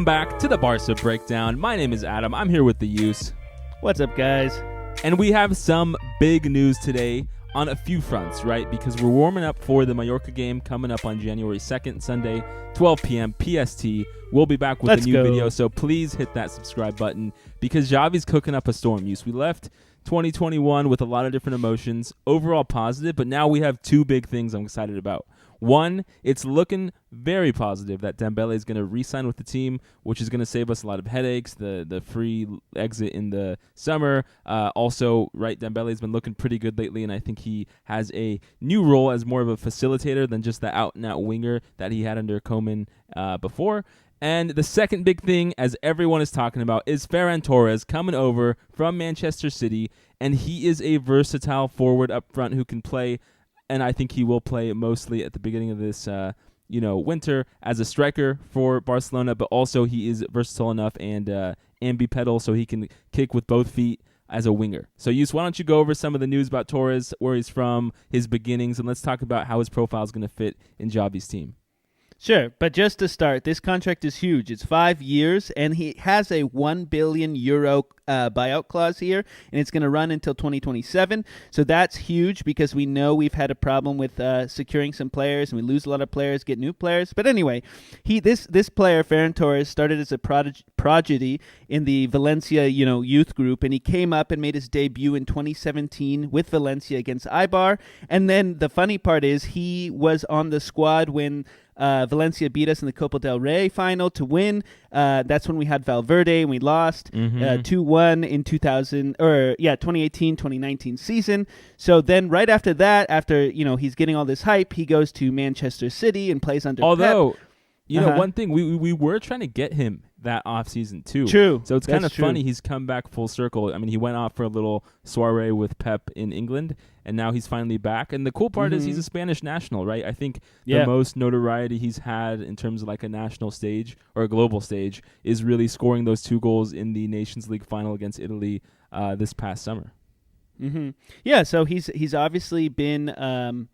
back to the Barca Breakdown. My name is Adam. I'm here with the Use. What's up, guys? And we have some big news today on a few fronts, right? Because we're warming up for the Mallorca game coming up on January 2nd, Sunday, 12 p.m. PST. We'll be back with a new video, so please hit that subscribe button because Xavi's cooking up a storm. Use, we left 2021 with a lot of different emotions, overall positive, but now we have two big things I'm excited about. One, it's looking very positive that Dembele is going to re-sign with the team, which is going to save us a lot of headaches, the free exit in the summer. Also, right, Dembele's been looking pretty good lately, and I think he has a new role as more of a facilitator than just the out-and-out winger that he had under Koeman before. And the second big thing, as everyone is talking about, is Ferran Torres coming over from Manchester City, and he is a versatile forward up front who can play, and I think he will play mostly at the beginning of this winter as a striker for Barcelona, but also he is versatile enough and ambipedal so he can kick with both feet as a winger. So, Yus, why don't you go over some of the news about Torres, where he's from, his beginnings, and let's talk about how his profile is going to fit in Xavi's team. Sure, but just to start, this contract is huge. It's 5 years, and he has a €1 billion buyout clause here, and it's going to run until 2027. So that's huge because we know we've had a problem with securing some players, and we lose a lot of players, get new players. But anyway, this player, Ferran Torres, started as a prodigy in the Valencia youth group, and he came up and made his debut in 2017 with Valencia against Eibar. And then the funny part is he was on the squad when Valencia beat us in the Copa del Rey final to win. That's when we had Valverde and we lost 2-1 in 2018-2019 season. So then right after that, after he's getting all this hype, he goes to Manchester City and plays under Although, Pep. One thing, we were trying to get him that offseason too. True. So it's kind of funny he's come back full circle. I mean, he went off for a little soiree with Pep in England, and now he's finally back. And the cool part is he's a Spanish national, right? I think the most notoriety he's had in terms of like a national stage or a global stage is really scoring those 2 goals in the Nations League final against Italy this past summer. Yeah, so he's obviously been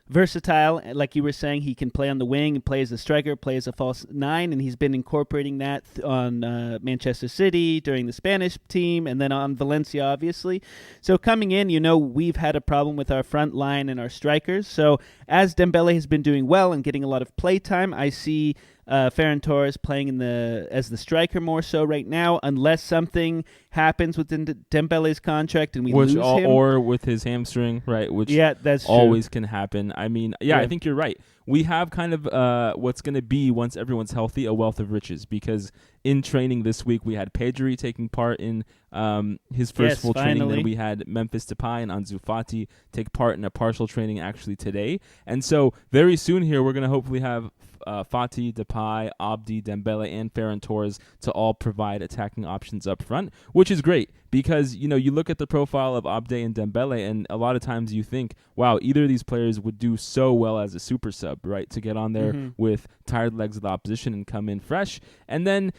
versatile. Like you were saying, he can play on the wing, play as a striker, play as a false 9, and he's been incorporating that on Manchester City during the Spanish team and then on Valencia, obviously. So coming in, we've had a problem with our front line and our strikers. So as Dembele has been doing well and getting a lot of play time, I see Ferran Torres playing as the striker more so right now, unless something happens within Dembele's contract and we lose him. Or with his hamstring, right, which that's always true. can happen. I mean, I think you're right. We have kind of what's going to be, once everyone's healthy, a wealth of riches, because in training this week we had Pedri taking part in his first full training. Then we had Memphis Depay and Ansu Fati take part in a partial training actually today. And so very soon here we're going to hopefully have Fati, Depay, Abdi, Dembele, and Ferran Torres to all provide attacking options up front, which is great because, you look at the profile of Abdi and Dembele, and a lot of times you think, wow, either of these players would do so well as a super sub, right, to get on there with tired legs of the opposition and come in fresh. And then,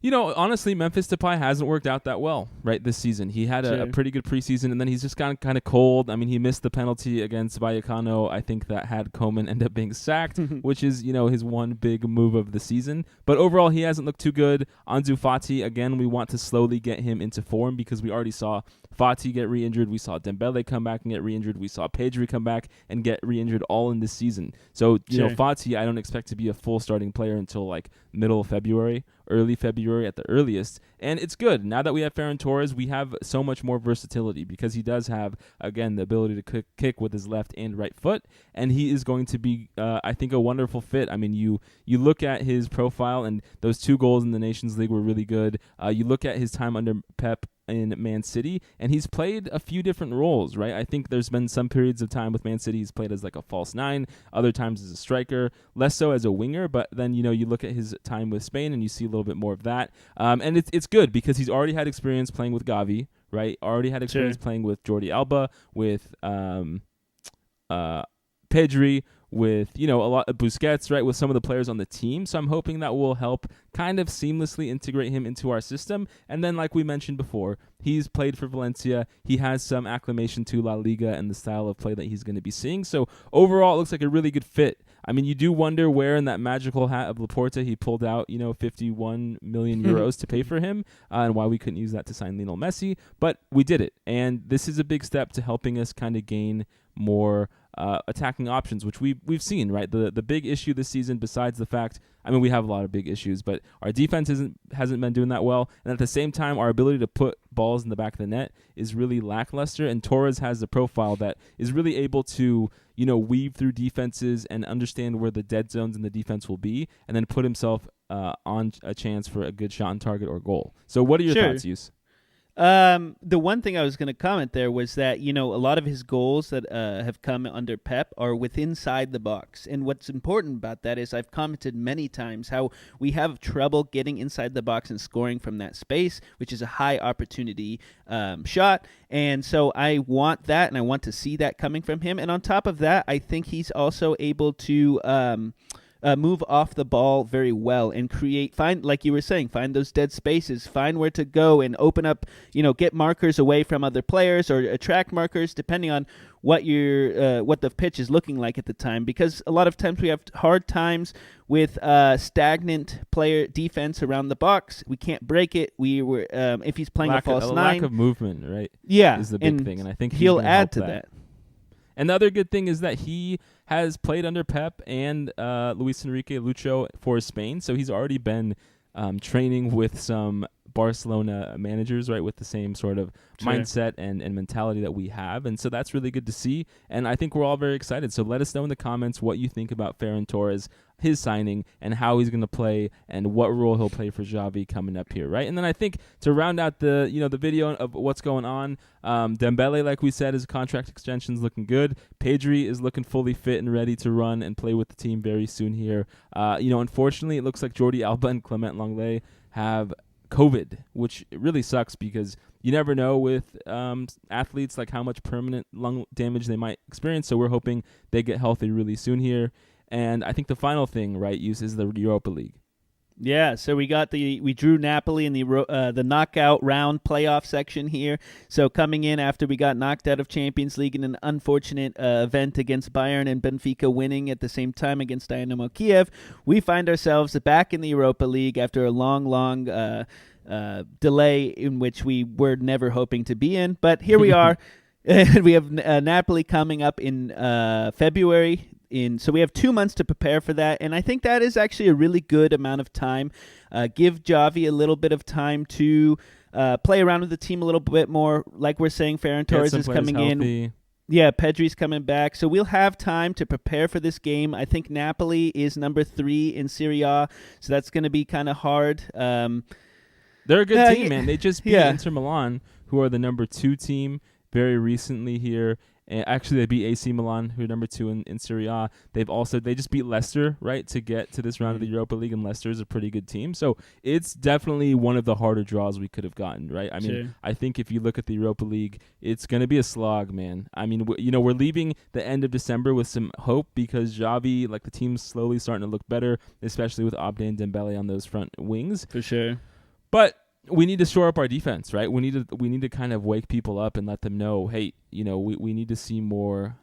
honestly, Memphis Depay hasn't worked out that well, right, this season. He had a pretty good preseason, and then he's just gotten kind of cold. I mean, he missed the penalty against Vallecano, I think that had Koeman end up being sacked, which is, his one big move of the season. But overall, he hasn't looked too good. Ansu Fati, again, we want to slowly get him into form because we already saw Fati get re-injured. We saw Dembele come back and get re-injured. We saw Pedri come back and get re-injured all in this season. So, Fati, I don't expect to be a full starting player until like middle of February, early February at the earliest. And it's good. Now that we have Ferran Torres, we have so much more versatility because he does have, again, the ability to kick with his left and right foot. And he is going to be, I think, a wonderful fit. I mean, you look at his profile, and those 2 goals in the Nations League were really good. You look at his time under Pep in Man City, and he's played a few different roles, right? I think there's been some periods of time with Man City he's played as like a false 9, other times as a striker, less so as a winger, but then, you look at his time with Spain and you see a little bit more of that. And it's good because he's already had experience playing with Gavi, right? Already had experience playing with Jordi Alba, with Pedri, with, a lot of Busquets, right, with some of the players on the team. So I'm hoping that will help kind of seamlessly integrate him into our system. And then, like we mentioned before, he's played for Valencia. He has some acclimation to La Liga and the style of play that he's going to be seeing. So overall, it looks like a really good fit I mean, you do wonder where in that magical hat of Laporta he pulled out, 51 million euros to pay for him, and why we couldn't use that to sign Lionel Messi. But we did it, and this is a big step to helping us kind of gain more attacking options, which we've seen, right? The big issue this season, besides the fact, I mean, we have a lot of big issues, but our defense hasn't been doing that well, and at the same time, our ability to put balls in the back of the net is really lackluster, and Torres has the profile that is really able to, weave through defenses and understand where the dead zones in the defense will be, and then put himself on a chance for a good shot on target or goal. So what are your thoughts, Yus? The one thing I was going to comment there was that, a lot of his goals that have come under Pep are inside the box. And what's important about that is I've commented many times how we have trouble getting inside the box and scoring from that space, which is a high opportunity shot. And so I want that, and I want to see that coming from him. And on top of that, I think he's also able to move off the ball very well and find, like you were saying, find those dead spaces, find where to go and open up, get markers away from other players or attract markers depending on what what the pitch is looking like at the time. Because a lot of times we have hard times with stagnant player defense around the box. We can't break it. If he's playing a false nine, lack of movement, right? Yeah, is the big thing, and I think he'll add to that. And the other good thing is that he has played under Pep and Luis Enrique Lucho for Spain, so he's already been training with some Barcelona managers, right, with the same sort of mindset and mentality that we have. And so that's really good to see. And I think we're all very excited. So let us know in the comments what you think about Ferran Torres, his signing, and how he's going to play and what role he'll play for Xavi coming up here, right? And then I think to round out the video of what's going on, Dembele, like we said, his contract extension is looking good. Pedri is looking fully fit and ready to run and play with the team very soon here. Unfortunately, it looks like Jordi Alba and Clement Lenglet have COVID, which really sucks because you never know with athletes like how much permanent lung damage they might experience. So we're hoping they get healthy really soon here. And I think the final thing, right, Use, is the Europa League. Yeah, so we drew Napoli in the knockout round playoff section here. So coming in after we got knocked out of Champions League in an unfortunate event against Bayern and Benfica winning at the same time against Dynamo Kiev, we find ourselves back in the Europa League after a long delay in which we were never hoping to be in. But here we are. We have Napoli coming up in February. So we have 2 months to prepare for that, and I think that is actually a really good amount of time. Give Xavi a little bit of time to play around with the team a little bit more. Like we're saying, Ferran Torres is coming in. Yeah, Pedri's coming back. So we'll have time to prepare for this game. I think Napoli is number 3 in Serie A, so that's going to be kind of hard. They're a good team, man. They just beat Inter Milan, who are the number 2 team very recently here. And actually, they beat AC Milan, who are number 2 in Serie A. They just beat Leicester, right, to get to this round of the Europa League, and Leicester is a pretty good team. So it's definitely one of the harder draws we could have gotten, right? I mean, I think if you look at the Europa League, it's going to be a slog, man. I mean, we're leaving the end of December with some hope because Xavi, like the team's slowly starting to look better, especially with Abde and Dembele on those front wings. For sure. But we need to shore up our defense, right? We need to kind of wake people up and let them know, hey, we need to see more,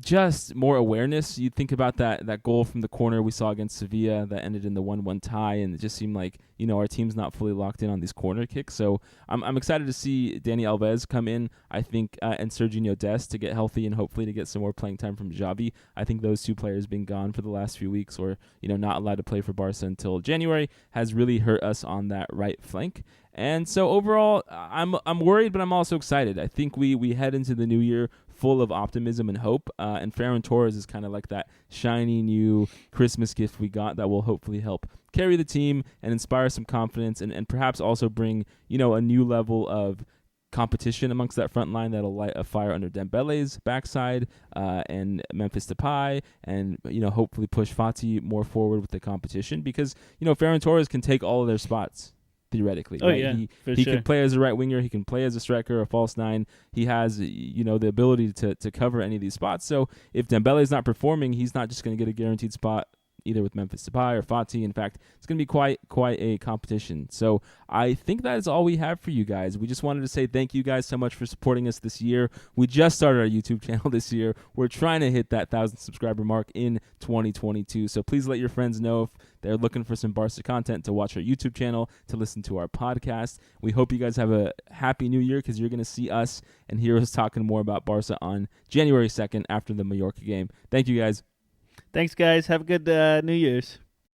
just more awareness. You think about that goal from the corner we saw against Sevilla that ended in the 1-1 tie, and it just seemed like our team's not fully locked in on these corner kicks. So I'm excited to see Dani Alves come in, I think, and Sergiño Dest to get healthy and hopefully to get some more playing time from Xavi. I think those 2 players being gone for the last few weeks or not allowed to play for Barca until January has really hurt us on that right flank. And so overall, I'm worried, but I'm also excited. I think we head into the new year full of optimism and hope, and Ferran Torres is kind of like that shiny new Christmas gift we got that will hopefully help carry the team and inspire some confidence and perhaps also bring a new level of competition amongst that front line that'll light a fire under Dembele's backside and Memphis Depay, and hopefully push Fati more forward with the competition because Ferran Torres can take all of their spots. Theoretically, right? Yeah, he can play as a right winger, he can play as a striker, a false 9. He has the ability to cover any of these spots. So if Dembele is not performing, he's not just going to get a guaranteed spot either with Memphis Depay or Fati. In fact, it's going to be quite a competition. So I think that is all we have for you guys. We just wanted to say thank you guys so much for supporting us this year. We just started our YouTube channel this year. We're trying to hit that 1,000 subscriber mark in 2022. So please let your friends know if they're looking for some Barca content to watch our YouTube channel, to listen to our podcast. We hope you guys have a happy new year, because you're going to see us and hear us talking more about Barca on January 2nd after the Mallorca game. Thank you guys. Thanks, guys. Have a good New Year's.